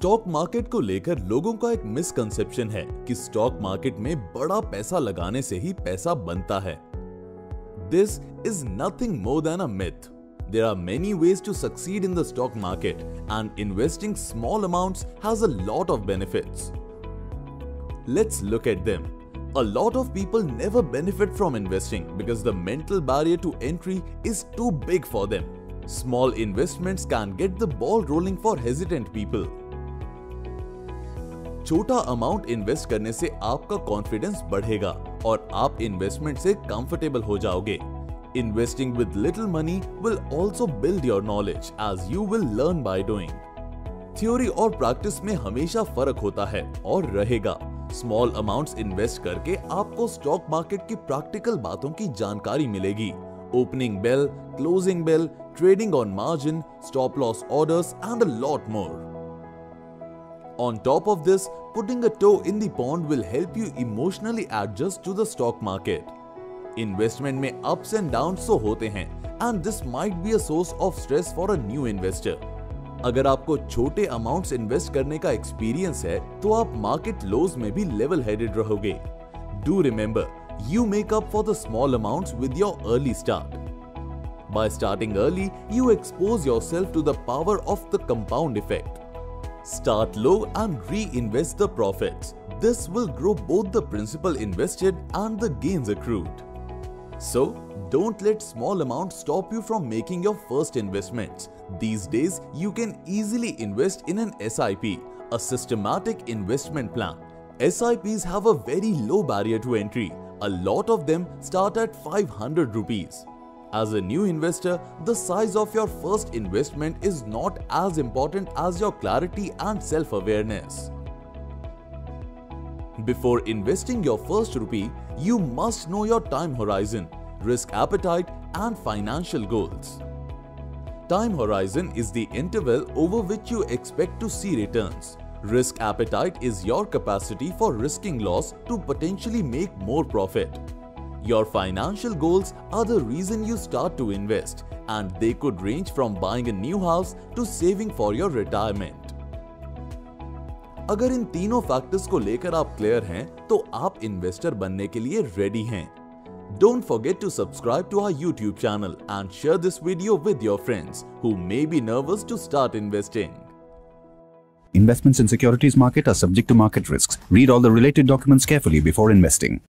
Stock market को लेकर लोगों का एक मिसकंसेप्शन है कि स्टॉक मार्केट में बड़ा पैसा लगाने से ही पैसा बनता है। This is nothing more than a myth. There are many ways to succeed in the stock market, and investing small amounts has a lot of benefits. Let's look at them. A lot of people never benefit from investing because the mental barrier to entry is too big for them. Small investments can get the ball rolling for hesitant people. छोटा amount invest करने से आपका confidence बढ़ेगा और आप investment से comfortable हो जाओगे। Investing with little money will also build your knowledge as you will learn by doing. Theory और प्रैक्टिस में हमेशा फर्क होता है और रहेगा। स्मॉल अमाउंट्स इन्वेस्ट करके आपको स्टॉक मार्केट की प्रैक्टिकल बातों की जानकारी मिलेगी। Opening bell, closing bell, trading on margin, stop loss orders, and a lot more. On top of this, putting a toe in the pond will help you emotionally adjust to the stock market. Investment में ups and downs तो होते हैं, and this might be a source of stress for a new investor. अगर आपको छोटे amounts invest करने का experience है, तो आप मार्केट लोज में भी लेवल हेडेड रहोगे। Do remember, you make up for the small amounts with your early start. By starting early, you expose yourself to the power of the compound effect. Start low and reinvest the profits. This will grow both the principal invested and the gains accrued. So, don't let small amounts stop you from making your first investments. These days, you can easily invest in an SIP, a systematic investment plan. SIPs have a very low barrier to entry. A lot of them start at 500 rupees. As a new investor, the size of your first investment is not as important as your clarity and self-awareness. Before investing your first rupee, you must know your time horizon, risk appetite, and financial goals. Time horizon is the interval over which you expect to see returns. Risk appetite is your capacity for risking loss to potentially make more profit. Your financial goals are the reason you start to invest, and they could range from buying a new house to saving for your retirement. अगर इन तीनों factors को लेकर आप clear हैं, तो आप investor बनने के लिए रेडी हैं। Don't forget to subscribe to our YouTube channel and share this video with your friends who may be nervous to start investing. Investments in securities market are subject to market risks. Read all the related documents carefully before investing.